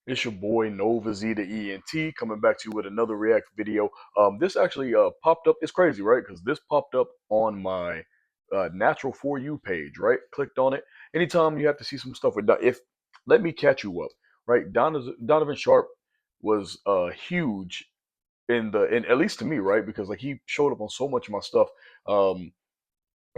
It's your boy Nova Z the ENT coming back to you with another React video. This actually popped up. It's crazy, right? Because this popped up on my natural for you page, right? Clicked on it. Anytime you have to see some stuff with if let me catch you up, right? Donovan Sharp was huge in at least to me, right? Because like he showed up on so much of my stuff. Um,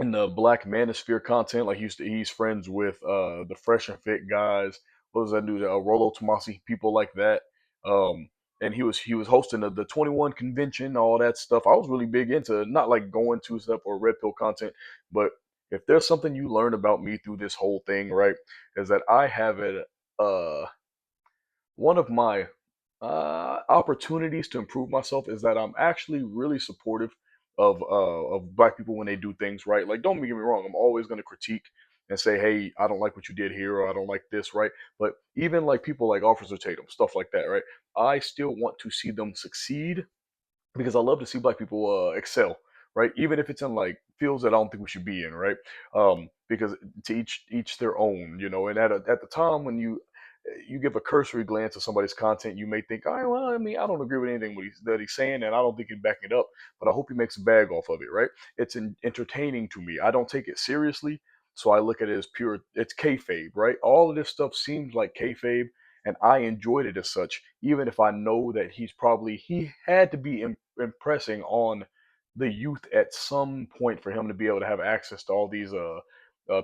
in the Black Manosphere content. Like he's friends with the Fresh and Fit guys. What was that dude? Rolo Tomasi, people like that. Um, and he was hosting the 21 convention, all that stuff. I was really big into not like going to stuff or red pill content, but if there's something you learn about me through this whole thing, right, is that I have one of my opportunities to improve myself is that I'm actually really supportive of black people when they do things right. Like, don't get me wrong, I'm always going to critique and say, hey, I don't like what you did here, or I don't like this, right? But even like people like Officer Tatum, stuff like that, right? I still want to see them succeed because I love to see black people excel, right? Even if it's in like fields that I don't think we should be in, right? Because to each their own, you know. And at the time when you give a cursory glance at somebody's content, you may think, all right, well, I mean, I don't agree with anything that he's saying, and I don't think he's backing it up, but I hope he makes a bag off of it, right? It's entertaining to me. I don't take it seriously, so I look at it as pure. It's kayfabe, right? All of this stuff seems like kayfabe, and I enjoyed it as such, even if I know that he had to be impressing on the youth at some point for him to be able to have access to all these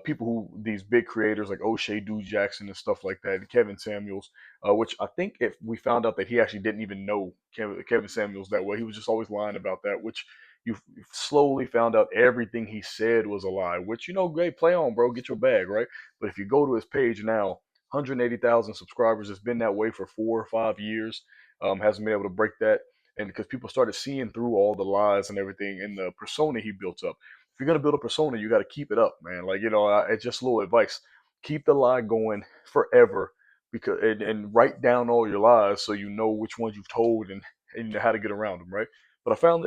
people who these big creators like O'Shea Dude Jackson and stuff like that, and Kevin Samuels, which I think if we found out that he actually didn't even know Kevin Samuels that well, he was just always lying about that, which you slowly found out everything he said was a lie, which, you know, great, play on, bro, get your bag, right? But if you go to his page now, 180,000 subscribers, it's been that way for 4 or 5 years, hasn't been able to break that. And because people started seeing through all the lies and everything and the persona he built up, if you're gonna build a persona, you got to keep it up, man. Like, you know, it's just a little advice: keep the lie going forever, because and write down all your lies so you know which ones you've told, and you know how to get around them, right? But I found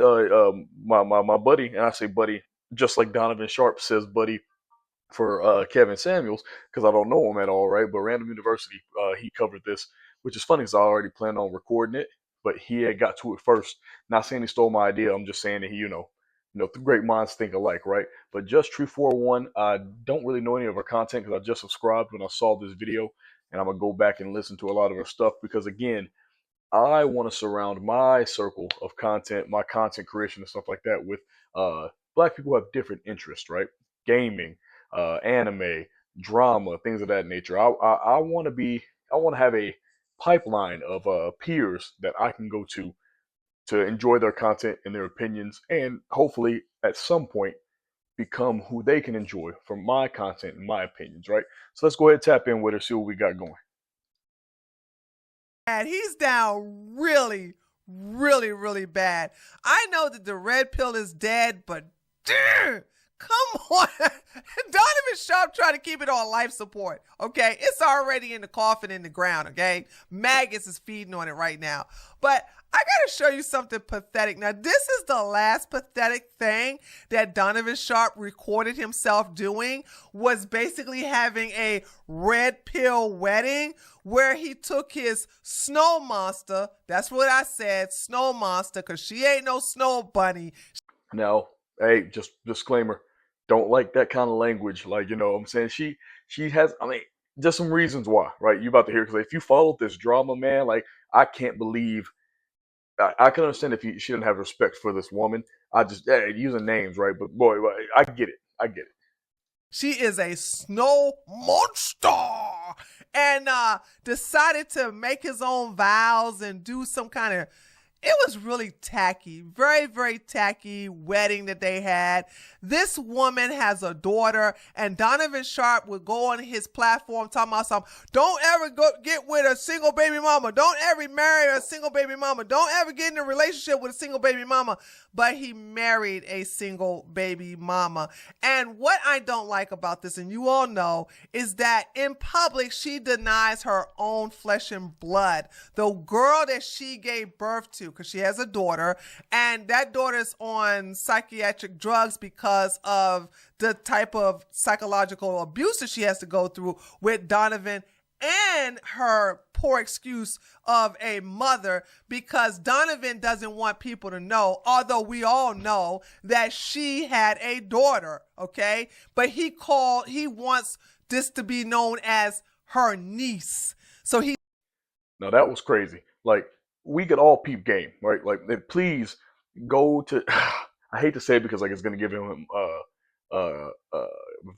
my buddy, and I say buddy just like Donovan Sharp says buddy for Kevin Samuels, because I don't know him at all, right? But Random University, he covered this, which is funny because I already planned on recording it, but he had got to it first. Not saying he stole my idea. I'm just saying that he, the great minds think alike, right? But Just True 401, I don't really know any of her content because I just subscribed when I saw this video, and I'm gonna go back and listen to a lot of her stuff because again, I want to surround my circle of content, my content creation and stuff like that with black people who have different interests, right? Gaming, anime, drama, things of that nature. I want to I want to have a pipeline of peers that I can go to enjoy their content and their opinions, and hopefully at some point become who they can enjoy from my content and my opinions, right? So let's go ahead and tap in with her, see what we got going. And he's down really, really, really bad. I know that the red pill is dead, but come on. Donovan Sharp trying to keep it on life support, okay? It's already in the coffin in the ground, okay? Maggots is feeding on it right now. But I got to show you something pathetic. Now, this is the last pathetic thing that Donovan Sharp recorded himself doing, was basically having a red pill wedding where he took his snow monster, that's what I said, snow monster, because she ain't no snow bunny. Now, hey, just disclaimer, don't like that kind of language. Like, you know what I'm saying? She has, I mean, just some reasons why, right? You about to hear, because if you followed this drama, man, like, I can't believe, I can understand if she didn't have respect for this woman. I just, using names, right? But boy, I get it. I get it. She is a snow monster, and decided to make his own vows and do some kind of, it was really tacky, very, very tacky wedding that they had. This woman has a daughter, and Donovan Sharp would go on his platform talking about something. Don't ever go get with a single baby mama. Don't ever marry a single baby mama. Don't ever get in a relationship with a single baby mama. But he married a single baby mama. And what I don't like about this, and you all know, is that in public, she denies her own flesh and blood. The girl that she gave birth to, because she has a daughter, and that daughter's on psychiatric drugs because of the type of psychological abuse that she has to go through with Donovan and her poor excuse of a mother, because Donovan doesn't want people to know, although we all know that she had a daughter, okay? But he wants this to be known as her niece. So he Now that was crazy. Like we could all peep game, right? Like please go to. I hate to say it because like it's gonna give him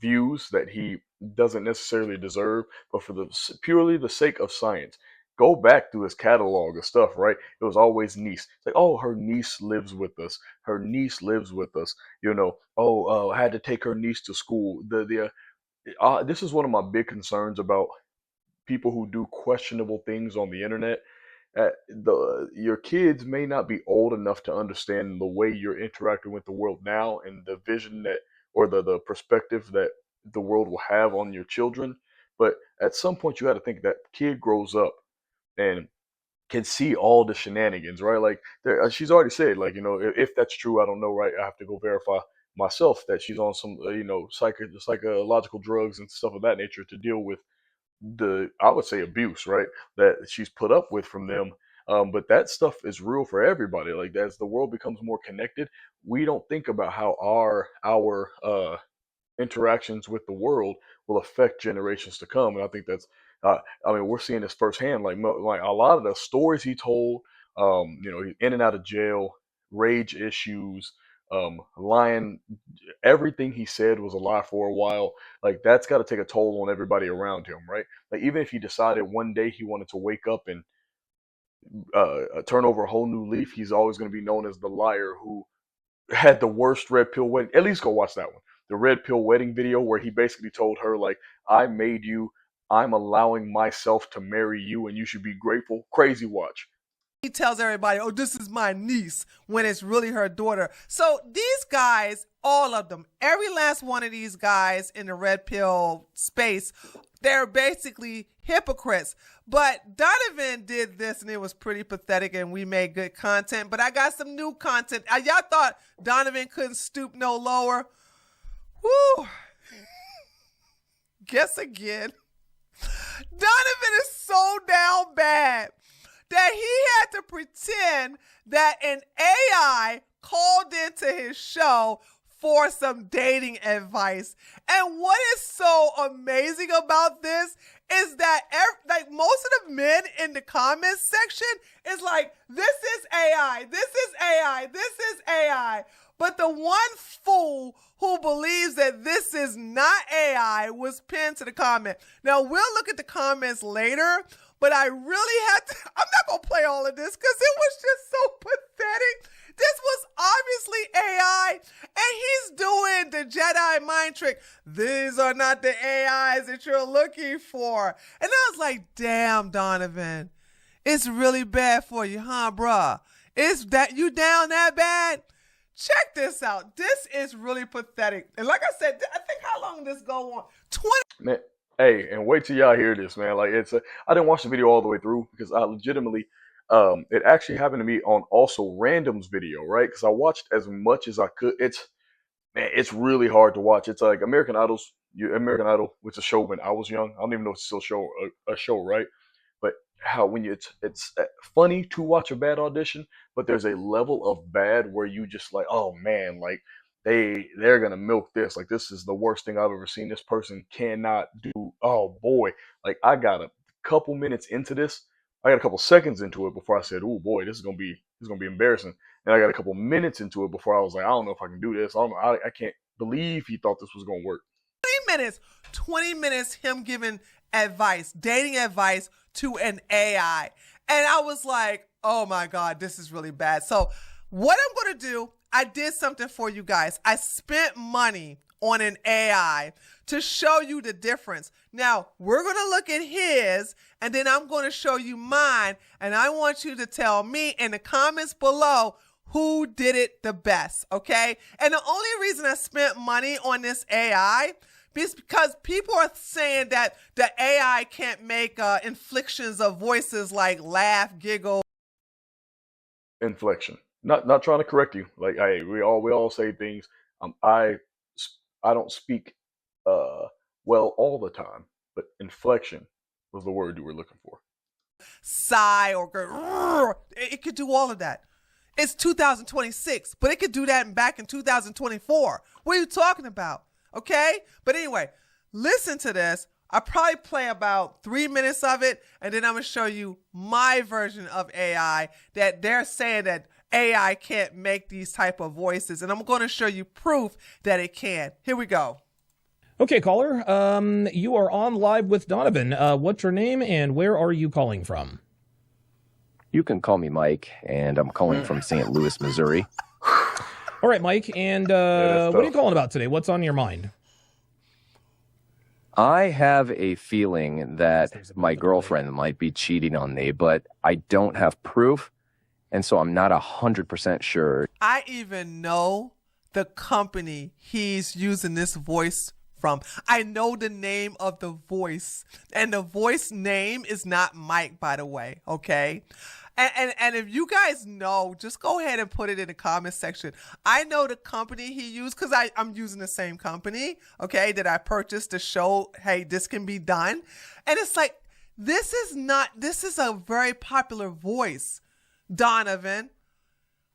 views that he doesn't necessarily deserve, but for the purely the sake of science, go back through his catalog of stuff. Right? It was always niece. It's like, oh, her niece lives with us. Her niece lives with us. You know, oh, I had to take her niece to school. This is one of my big concerns about people who do questionable things on the internet. Your kids may not be old enough to understand the way you're interacting with the world now and the vision that or the perspective that the world will have on your children. But at some point, you got to think that kid grows up and can see all the shenanigans, right? Like she's already said, like if that's true, I don't know, right? I have to go verify myself that she's on some psychological drugs and stuff of that nature to deal with the I would say abuse, right? That she's put up with from them. But that stuff is real for everybody. Like as the world becomes more connected, we don't think about how our interactions with the world will affect generations to come. And I think that's I mean we're seeing this firsthand. Like a lot of the stories he told, he's in and out of jail, rage issues, lying everything he said was a lie for a while. Like that's got to take a toll on everybody around him, right? Like even if he decided one day he wanted to wake up and turn over a whole new leaf, he's always going to be known as the liar who had the worst red pill wedding. At least go watch that one, the red pill wedding video, where he basically told her like, "I made you. I'm allowing myself to marry you, and you should be grateful." Crazy watch. tells everybody, oh, this is my niece, when it's really her daughter. So these guys, all of them, every last one of these guys in the red pill space, they're basically hypocrites. But Donovan did this and it was pretty pathetic and we made good content. But I got some new content. Y'all thought Donovan couldn't stoop no lower? Woo! Guess again. Donovan is so down bad that he had to pretend that an AI called into his show for some dating advice. And what is so amazing about this is that like most of the men in the comments section is like, this is AI, this is AI, this is AI. But the one fool who believes that this is not AI was pinned to the comment. Now, we'll look at the comments later, but I really had to, I'm not going to play all of this because it was just so pathetic. This was obviously AI, and he's doing the Jedi mind trick. These are not the AIs that you're looking for. And I was like, damn, Donovan, it's really bad for you, huh, bruh? Is that you down that bad? Check this out. This is really pathetic. And like I said, I think how long did this go on? 20. Man, hey, and wait till y'all hear this, man. Like I didn't watch the video all the way through because I legitimately, it actually happened to me on also randoms video, right? Because I watched as much as I could. It's man, it's really hard to watch. It's like American Idol, which is a show when I was young. I don't even know if it's still a show, right? But how when you it's funny to watch a bad audition, but there's a level of bad where you just like, oh man, like they're gonna milk this. Like this is the worst thing I've ever seen. This person cannot do. Oh boy, like I got a couple minutes into this. I got a couple seconds into it before I said, "Oh boy, this is gonna be embarrassing." And I got a couple minutes into it before I was like, "I don't know if I can do this. I can't believe he thought this was gonna work." 20 minutes him giving advice, dating advice to an AI. And I was like, oh my God, this is really bad. So what I'm going to do, I did something for you guys. I spent money on an AI to show you the difference. Now, we're going to look at his, and then I'm going to show you mine, and I want you to tell me in the comments below who did it the best, okay? And the only reason I spent money on this AI is because people are saying that the AI can't make inflections of voices like laugh, giggle. Inflection. Not trying to correct you. Like hey, we all say things. I don't speak uh well all the time, but inflection. was the word you were looking for. Sigh or go, it could do all of that. It's 2026, but it could do that back in 2024. What are you talking about? Okay? But anyway, listen to this. I'll probably play about 3 minutes of it, and then I'm going to show you my version of AI that they're saying that AI can't make these type of voices, and I'm going to show you proof that it can. Here we go. Okay, caller, you are on live with Donovan. What's your name and where are you calling from? You can call me Mike, and I'm calling from St. Louis, Missouri. All right, Mike, and what are you calling about today? What's on your mind? I have a feeling that my girlfriend might be cheating on me, but I don't have proof, and so I'm not 100% sure. I even know the company he's using this voice from. I know the name of the voice, and the voice name is not Mike, by the way, okay? And if you guys know, just go ahead and put it in the comment section. I know the company he used because I'm using the same company, okay, that I purchased to show, hey, this can be done. And it's like, this is a very popular voice, Donovan.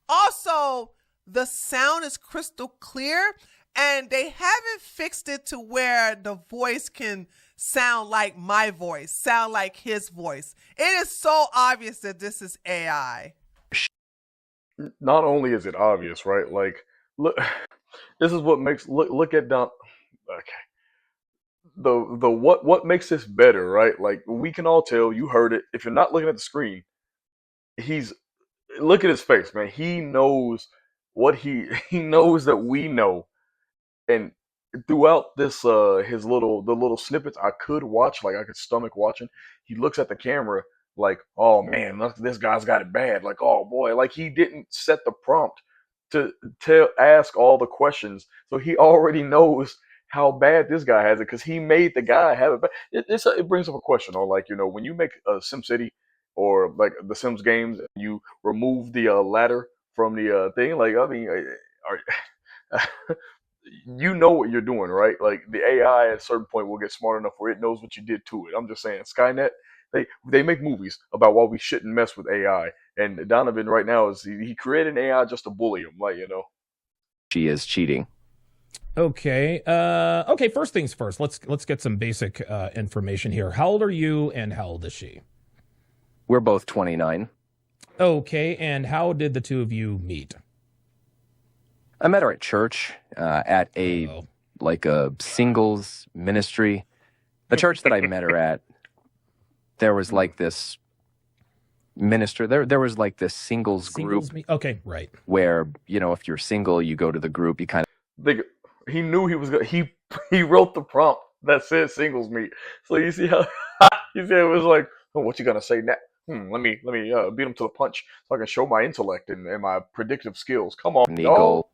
Also, the sound is crystal clear, and they haven't fixed it to where the voice can sound like my voice, sound like his voice. It is so obvious that this is AI. Not only is it obvious, right? Like, look, this is what makes look at Don. Okay, the what makes this better, right? Like, we can all tell. You heard it. If you're not looking at the screen, he's look at his face, man. He knows what he knows that we know, and throughout this the little snippets I could watch, like I could stomach watching, he looks at the camera like, oh man, look, this guy's got it bad, like, oh boy, like he didn't set the prompt to ask all the questions, so he already knows how bad this guy has it because he made the guy have it bad. It brings up a question, though, like, when you make a Sim City or like the Sims games, you remove the ladder from the thing, like, I mean, are you know what you're doing, right? Like, the AI at a certain point will get smart enough where it knows what you did to it. I'm just saying, Skynet, they make movies about why we shouldn't mess with AI. And Donovan right now is he created an AI just to bully him, like, She is cheating. Okay. Okay, first things first. Let's get some basic information here. How old are you and how old is she? We're both 29. Okay, and how did the two of you meet? I met her at church, at a singles ministry. The church that I met her at, there was like this minister. There was like this singles group. Okay, right. Where, if you're single, you go to the group. You kind of. He knew he was gonna. He wrote the prompt that said singles meet. So you see how you see it was like, oh, what you gonna say now? Let me beat him to the punch so I can show my intellect and my predictive skills. Come on, go.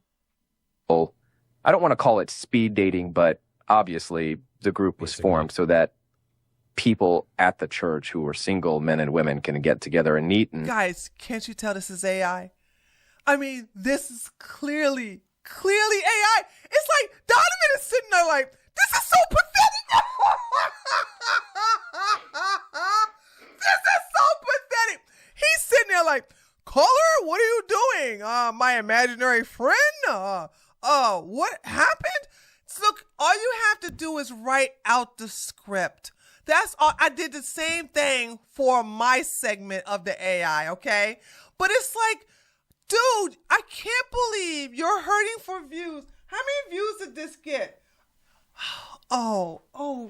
I don't want to call it speed dating, but obviously the group was formed so that people at the church who were single, men and women, can get together and meet. And guys, can't you tell this is AI? I mean, this is clearly AI. It's like Donovan is sitting there like, this is so pathetic. This is so pathetic. He's sitting there like, caller, what are you doing? My imaginary friend? What happened? Look, all you have to do is write out the script. That's all. I did the same thing for my segment of the AI, okay? But it's like, dude, I can't believe you're hurting for views. How many views did this get? Oh,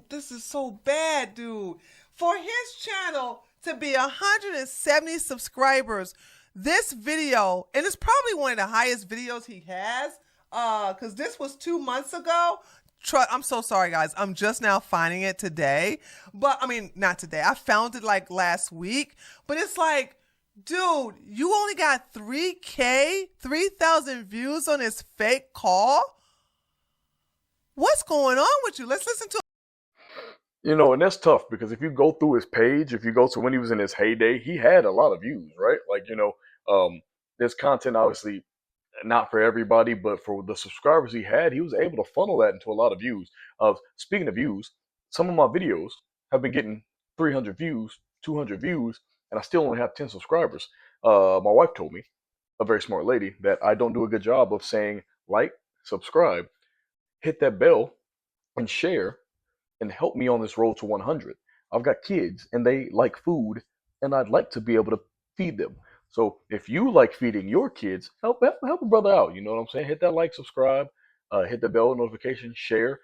this is so bad, dude. For his channel to be 170 subscribers, this video, and it's probably one of the highest videos he has, because this was 2 months ago. I'm so sorry, guys. I'm just now finding it today. But, I mean, not today. I found it, like, last week. But it's like, dude, you only got 3,000 views on this fake call? What's going on with you? Let's listen to it. And that's tough because if you go through his page, if you go to when he was in his heyday, he had a lot of views, right? Like, this content obviously not for everybody, but for the subscribers he had, he was able to funnel that into a lot of views. Speaking of views, some of my videos have been getting 300 views, 200 views, and I still only have 10 subscribers. My wife told me, a very smart lady, that I don't do a good job of saying like, subscribe, hit that bell, and share, and help me on this road to 100. I've got kids and they like food, and I'd like to be able to feed them. So if you like feeding your kids, help a brother out. You know what I'm saying? Hit that like, subscribe, hit the bell notification, share.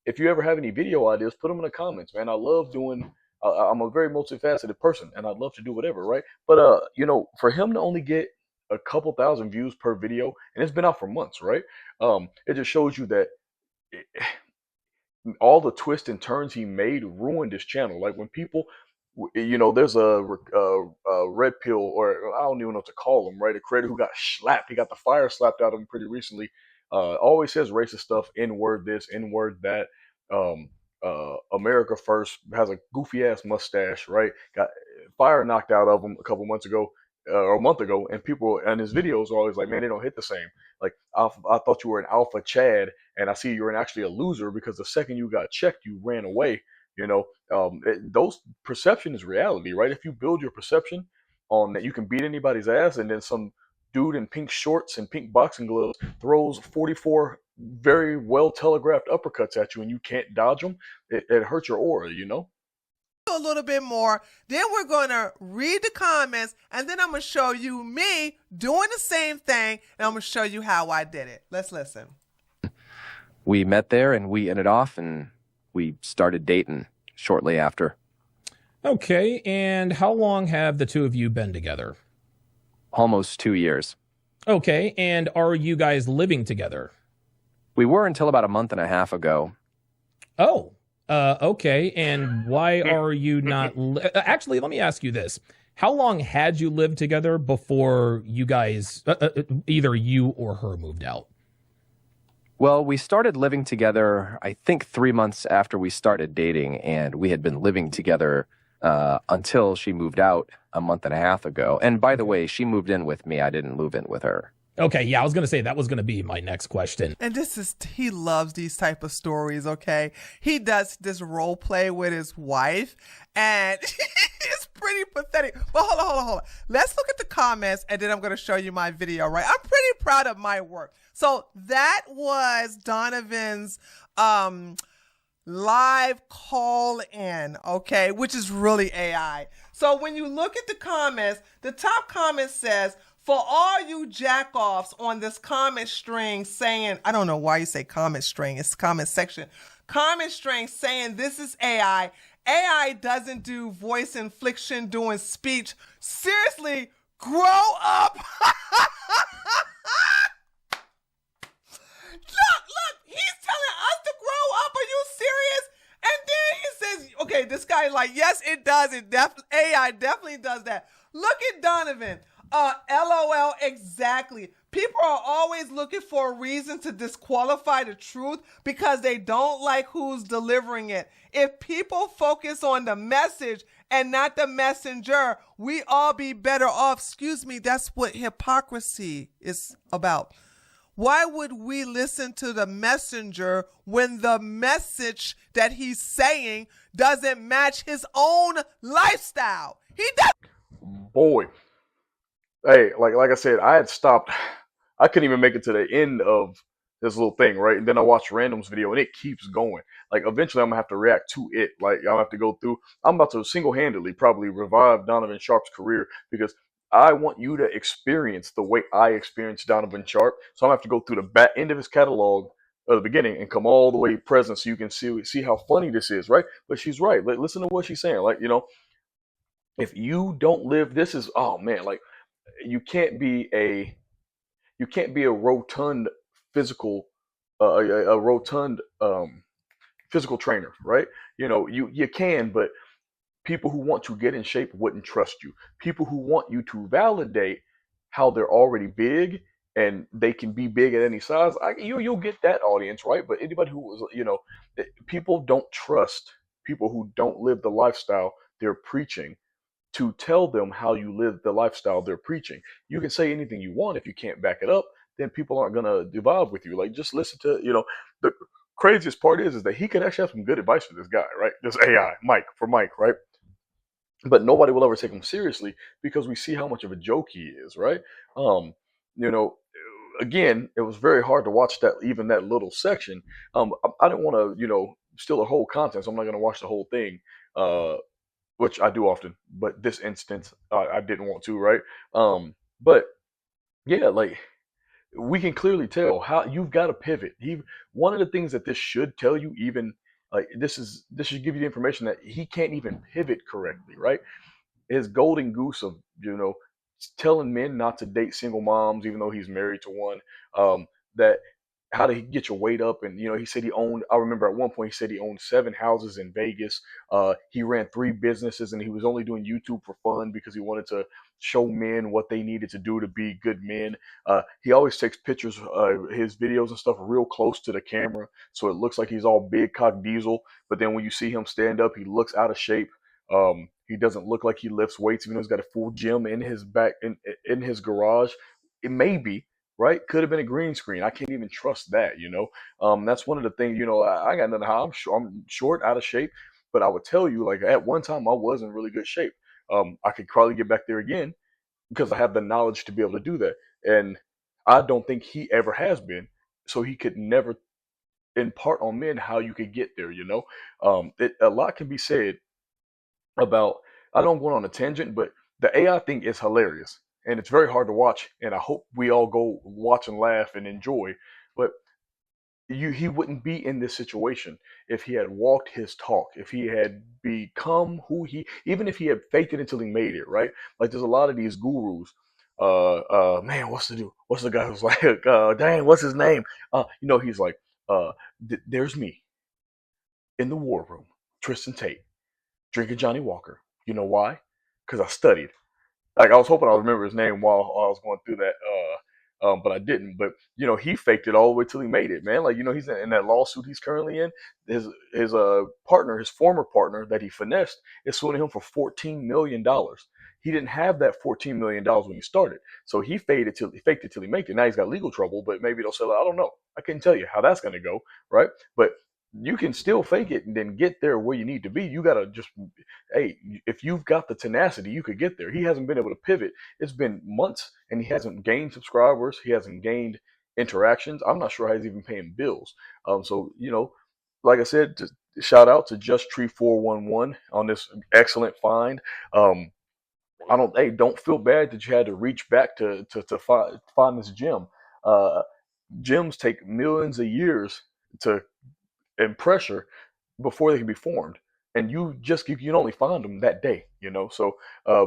If you ever have any video ideas, put them in the comments, man. I love doing. I'm a very multifaceted person, and I'd love to do whatever, right? But for him to only get a couple thousand views per video, and it's been out for months, right? It just shows you that all the twists and turns he made ruined his channel. Like when people, there's a red pill, or I don't even know what to call him, right? A creator who got slapped. He got the fire slapped out of him pretty recently. Always says racist stuff, N word this, N word that. America first, has a goofy ass mustache, right? Got fire knocked out of him a couple months ago, or a month ago, and people and his videos are always like, man, they don't hit the same. Like I thought you were an alpha Chad, and I see you're actually a loser because the second you got checked, you ran away. Those perception is reality, right? If you build your perception on that you can beat anybody's ass, and then some dude in pink shorts and pink boxing gloves throws 44 very well telegraphed uppercuts at you and you can't dodge them, it hurts your aura, A little bit more. Then we're going to read the comments, and then I'm going to show you me doing the same thing, and I'm going to show you how I did it. Let's listen. We met there and we ended off and we started dating shortly after. Okay, and how long have the two of you been together? Almost 2 years. Okay, and are you guys living together? We were until about a month and a half ago. Oh, okay. And why are you not? Actually, let me ask you this. How long had you lived together before you guys, either you or her, moved out? Well, we started living together, I think 3 months after we started dating, and we had been living together until she moved out a month and a half ago. And by the way, she moved in with me. I didn't move in with her. Okay, yeah, I was going to say that was going to be my next question. And he loves these type of stories, okay? He does this role play with his wife, and it's pretty pathetic. But hold on. Let's look at the comments, and then I'm going to show you my video, right? I'm pretty proud of my work. So that was Donovan's live call in, okay, which is really AI. So when you look at the comments, the top comment says, for all you jack-offs on this comment string saying, I don't know why you say comment string, it's comment section. Comment string saying this is AI. AI doesn't do voice inflection doing speech. Seriously, grow up. Look, he's telling us to grow up. Are you serious? And then he says, okay, this guy is like, yes, it does. AI definitely does that. Look at Donovan. LOL, exactly. People are always looking for a reason to disqualify the truth because they don't like who's delivering it. If people focus on the message and not the messenger, we all be better off. Excuse me, that's what hypocrisy is about. Why would we listen to the messenger when the message that he's saying doesn't match his own lifestyle? He does. Boy. Hey, like I said, I had stopped. I couldn't even make it to the end of this little thing, right? And then I watched Random's video, and it keeps going. Like eventually, I'm gonna have to react to it. Like I'll have to go through. I'm about to single-handedly probably revive Donovan Sharpe's career because I want you to experience the way I experienced Donovan Sharpe. So I'm gonna have to go through the back end of his catalog at the beginning and come all the way present, so you can see how funny this is, right? But she's right. Listen to what she's saying. Like if you don't live, this is oh man, like. You can't be a rotund physical a rotund physical trainer, right? You can, but people who want to get in shape wouldn't trust you. People who want you to validate how they're already big and they can be big at any size, you'll get that audience, right? But anybody who was, people don't trust people who don't live the lifestyle they're preaching to tell them how you live the lifestyle they're preaching. You can say anything you want. If you can't back it up, then people aren't going to vibe with you. Like, just listen to, the craziest part is that he could actually have some good advice for this guy, right? This AI, Mike, right? but nobody will ever take him seriously because we see how much of a joke he is, right? Um, you know, again, it was very hard to watch that, even that little section. I didn't want to, steal the whole content, so I'm not going to watch the whole thing, uh, which I do often. But this instance, I didn't want to, right? But yeah, like we can clearly tell how you've got to pivot. One of the things that this should tell you, even like this should give you the information that he can't even pivot correctly, right? His golden goose of telling men not to date single moms even though he's married to one, that how to get your weight up. And he said he owned, I remember at one point he said he owned 7 houses in Vegas. He ran 3 businesses and he was only doing YouTube for fun because he wanted to show men what they needed to do to be good men. He always takes pictures, his videos and stuff real close to the camera so it looks like he's all big cock diesel, but then when you see him stand up he looks out of shape. He doesn't look like he lifts weights, even though he's got a full gym in his back in his garage. It may be right. Could have been a green screen. I can't even trust that. That's one of the things. I got nothing. How I'm short, out of shape, but I would tell you, like at one time, I was in really good shape. I could probably get back there again because I have the knowledge to be able to do that, and I don't think he ever has been. So he could never impart on men how you could get there. A lot can be said about, I don't go on a tangent, but the AI thing is hilarious and it's very hard to watch. And I hope we all go watch and laugh and enjoy. But he wouldn't be in this situation if he had walked his talk, if he had become who even if he had faked it until he made it, right? Like there's a lot of these gurus. Man, what's the guy who's like, dang, what's his name? He's like, uh, there's me in the war room, Tristan Tate drinking Johnny Walker. You know why? Because I studied. Like I was hoping I would remember his name while I was going through that, but I didn't. But he faked it all the way till he made it, man. Like he's in that lawsuit he's currently in. His partner, his former partner that he finessed, is suing him for $14 million. He didn't have that $14 million when he started, so he faked it till he made it. Now he's got legal trouble, but maybe they'll sell it. I don't know. I couldn't tell you how that's going to go, right? But you can still fake it and then get there where you need to be. You gotta just, hey, if you've got the tenacity, you could get there. He hasn't been able to pivot. It's been months and he hasn't gained subscribers. He hasn't gained interactions. I'm not sure how he's even paying bills. So, like I said, just shout out to Just Tree 411 on this excellent find. Um, don't feel bad that you had to reach back to find this gem. Uh, Gems take millions of years to and pressure before they can be formed. And you can only find them that day. So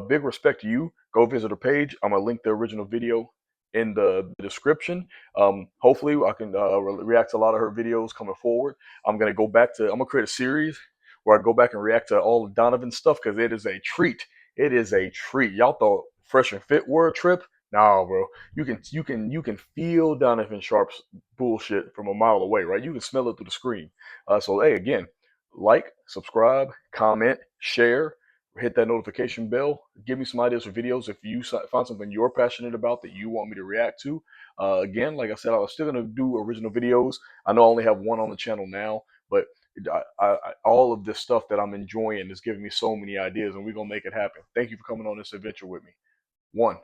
big respect to you. Go visit her page. I'm gonna link the original video in the description. Hopefully I can react to a lot of her videos coming forward. I'm gonna create a series where I go back and react to all of Donovan stuff because it is a treat. It is a treat. Y'all thought Fresh and Fit were a trip? Nah, bro. You can feel Donovan Sharp's bullshit from a mile away, right? You can smell it through the screen. So hey, again, like, subscribe, comment, share, hit that notification bell. Give me some ideas for videos if you find something you're passionate about that you want me to react to. Again, like I said, I was still gonna do original videos. I know I only have one on the channel now, but all of this stuff that I'm enjoying is giving me so many ideas, and we're gonna make it happen. Thank you for coming on this adventure with me. One.